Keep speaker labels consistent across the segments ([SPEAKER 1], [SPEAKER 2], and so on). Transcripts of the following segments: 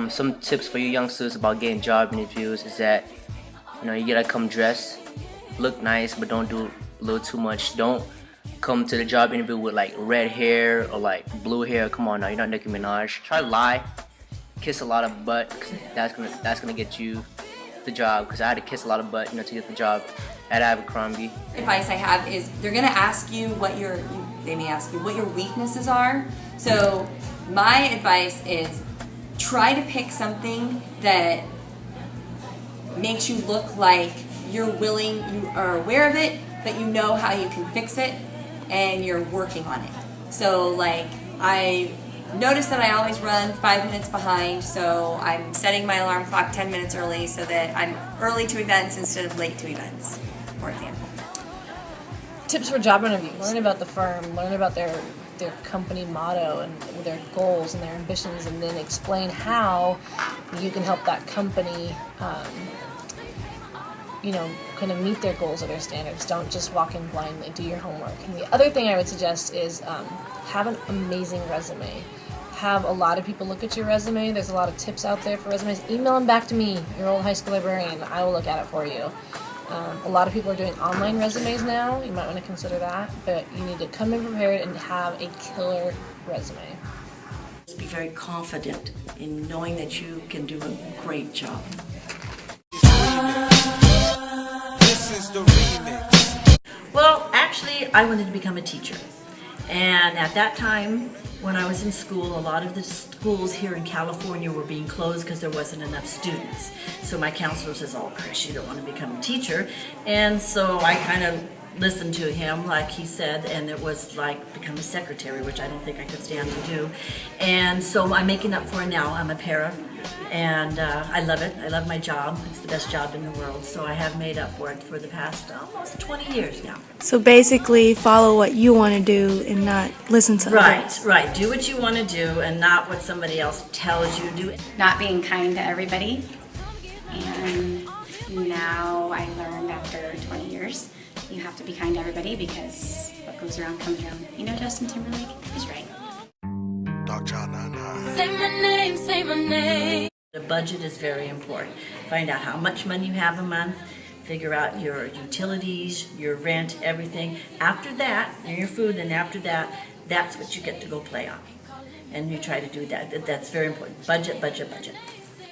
[SPEAKER 1] some tips for you youngsters about getting job interviews is that you gotta come dressed, look nice, but don't do a little too much. Don't come to the job interview with like red hair or like blue hair. Come on now, you're not Nicki Minaj. Try to lie, kiss a lot of butt. 'Cause that's gonna get you the job. Cause I had to kiss a lot of butt, to get the job at Abercrombie.
[SPEAKER 2] Advice I have is they're gonna ask you they may ask you what your weaknesses are. So my advice is try to pick something that makes you look like you are aware of it, but you know how you can fix it and you're working on it. So like I notice that I always run 5 minutes behind, so I'm setting my alarm clock 10 minutes early so that I'm early to events instead of late to events, for example.
[SPEAKER 3] Tips for job interviews. Learn about the firm, learn about their company motto and their goals and their ambitions, and then explain how you can help that company kind of meet their goals or their standards. Don't just walk in blindly. Do your homework. And the other thing I would suggest is have an amazing resume. Have a lot of people look at your resume. There's a lot of tips out there for resumes. Email them back to me, your old high school librarian. I will look at it for you. A lot of people are doing online resumes now. You might want to consider that, but you need to come in prepared and have a killer resume.
[SPEAKER 4] Just be very confident in knowing that you can do a great job.
[SPEAKER 5] This is the remix.
[SPEAKER 4] Well, actually, I wanted to become a teacher. And at that time, when I was in school, a lot of the schools here in California were being closed because there wasn't enough students. So my counselor says, "Oh, Chris, you don't want to become a teacher." And so I kind of listened to him, like he said, and it was like become a secretary, which I don't think I could stand to do. And so I'm making up for it now. I'm a para, and I love it. I love my job. It's the best job in the world. So I have made up for it for the past almost 20 years now.
[SPEAKER 6] So basically, follow what you want to do and not listen to others.
[SPEAKER 4] Right. Do what you want to do and not what somebody else tells you to do.
[SPEAKER 7] Not being kind to everybody. And now I learned after 20 years, you have to be kind to everybody because what goes around comes around. Justin Timberlake is right.
[SPEAKER 5] Dog Child 99.
[SPEAKER 8] Say my name, say my name.
[SPEAKER 4] The budget is very important. Find out how much money you have a month. Figure out your utilities, your rent, everything. After that, and your food, and after that, that's what you get to go play on. And you try to do that. That's very important. Budget.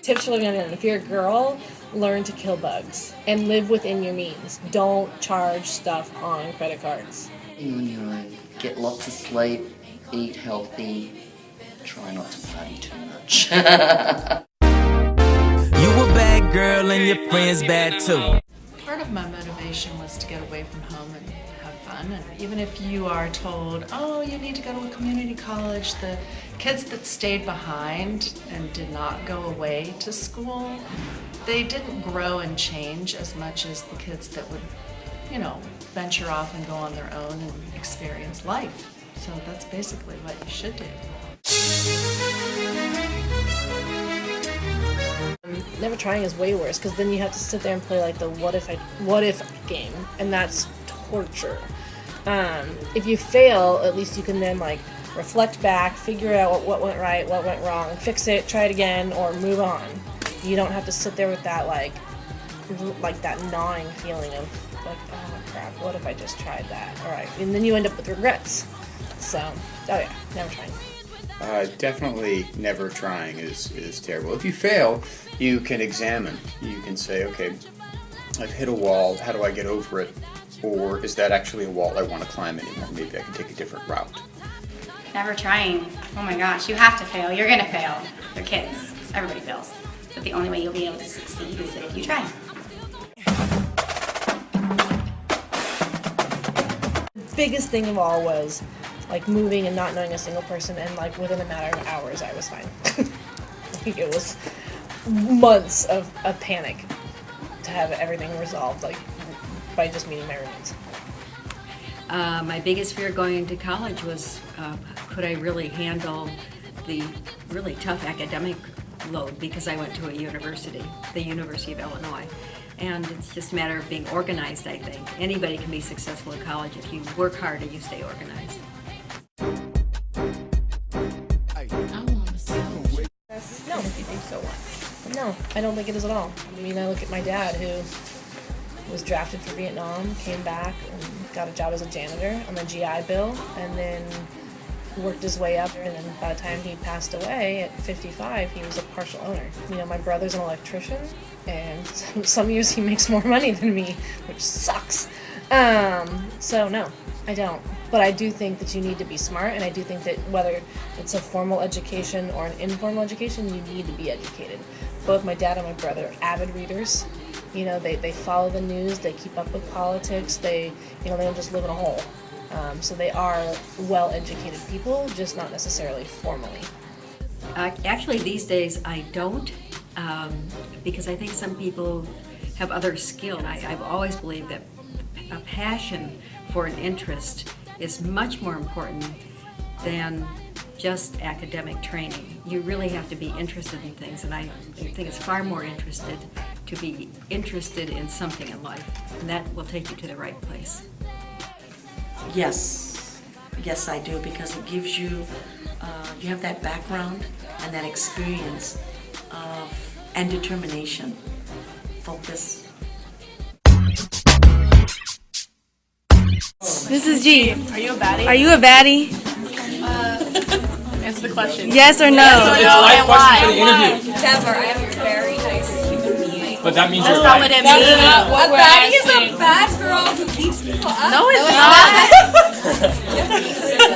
[SPEAKER 3] Tips for living on your own. If you're a girl, learn to kill bugs and live within your means. Don't charge stuff on credit cards.
[SPEAKER 9] Get lots of sleep, eat healthy, try not to party too much.
[SPEAKER 10] You a bad girl and your friends bad too.
[SPEAKER 11] Part of my motivation was to get away from home and have fun. And even if you are told, oh, you need to go to a community college, the kids that stayed behind and did not go away to school, they didn't grow and change as much as the kids that would, venture off and go on their own and experience life. So that's basically what you should do.
[SPEAKER 3] Never trying is way worse because then you have to sit there and play like the what if game, and that's torture. If you fail, at least you can then reflect back, figure out what went right, what went wrong, fix it, try it again, or move on. You don't have to sit there with that that gnawing feeling of oh crap, what if I just tried that? All right, and then you end up with regrets. So, never trying.
[SPEAKER 12] Definitely never trying is terrible. If you fail, you can examine. You can say, okay, I've hit a wall, how do I get over it? Or is that actually a wall I want to climb anymore? Maybe I can take a different route.
[SPEAKER 7] Never trying. Oh my gosh, you have to fail. You're gonna fail. They're kids. Everybody fails. But the only way you'll be able to succeed is if you try.
[SPEAKER 3] The biggest thing of all was moving and not knowing a single person, and within a matter of hours I was fine. It was months of panic to have everything resolved by just meeting my roommates.
[SPEAKER 13] My biggest fear going into college was could I really handle the really tough academic load, because I went to a university, the University of Illinois. And it's just a matter of being organized, I think. Anybody can be successful in college if you work hard and you stay organized.
[SPEAKER 3] No, if you think so. No, I don't think it is at all. I mean, I look at my dad who was drafted for Vietnam, came back and got a job as a janitor on the GI Bill, and then worked his way up, and then by the time he passed away at 55, he was a partial owner. You know, my brother's an electrician, and some years he makes more money than me, which sucks. So no, I don't. But I do think that you need to be smart, and I do think that whether it's a formal education or an informal education, you need to be educated. Both my dad and my brother are avid readers. You know, they follow the news, they keep up with politics, they don't just live in a hole. So they are well-educated people, just not necessarily formally.
[SPEAKER 13] Actually, these days I don't, because I think some people have other skill. I've always believed that a passion for an interest is much more important than just academic training. You really have to be interested in things, and I think it's far more interested to be interested in something in life, and that will take you to the right place.
[SPEAKER 4] Yes, I do, because it gives you, you have that background and that experience and determination. Focus.
[SPEAKER 6] This is G.
[SPEAKER 14] Are you a baddie?
[SPEAKER 6] Are you a baddie?
[SPEAKER 14] Answer the question.
[SPEAKER 6] Yes or no?
[SPEAKER 14] Yes or no,
[SPEAKER 15] Live
[SPEAKER 14] and
[SPEAKER 15] question
[SPEAKER 14] why?
[SPEAKER 15] for the interview.
[SPEAKER 2] Deborah, I am a very nice human being.
[SPEAKER 15] But that means
[SPEAKER 14] That's
[SPEAKER 15] you're
[SPEAKER 14] not
[SPEAKER 15] right.
[SPEAKER 14] what it means.
[SPEAKER 2] A baddie is a bad girl who beats people up.
[SPEAKER 14] No, it's not.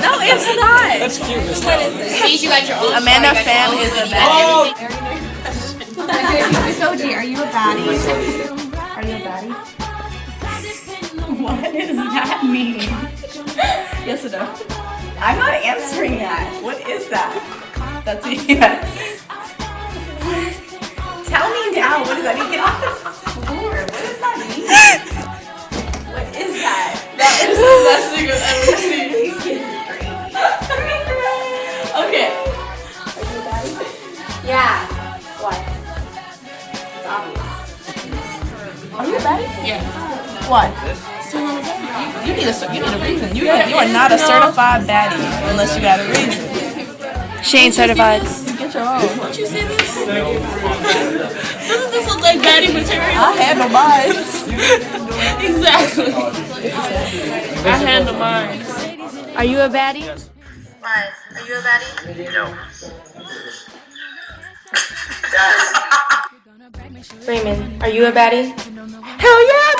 [SPEAKER 14] No, it's not.
[SPEAKER 15] That's cute. That's
[SPEAKER 2] What is it?
[SPEAKER 14] Means you got your own. Amanda Pham is a baddie.
[SPEAKER 6] Miss OG, are you a baddie? Are you a baddie?
[SPEAKER 14] What does that mean? Yes or no? I'm not answering that. What is that? That's a yes. Tell me now. What does that mean? Get off the floor. What does that mean? What is that? That is the best thing I've ever seen. These kids are crazy. Okay.
[SPEAKER 7] Yeah. What?
[SPEAKER 14] It's obvious. Are you a baddie? Yeah. What? You need a reason. You are not a certified baddie unless you got a reason.
[SPEAKER 6] She ain't certified.
[SPEAKER 14] Get your own. Don't you see this? Doesn't this look like baddie material? I handle mine. Exactly. I handle mine.
[SPEAKER 6] Are you a baddie?
[SPEAKER 7] Why? Are you a baddie?
[SPEAKER 5] No.
[SPEAKER 6] Raymond, are you a baddie?
[SPEAKER 14] Hell yeah!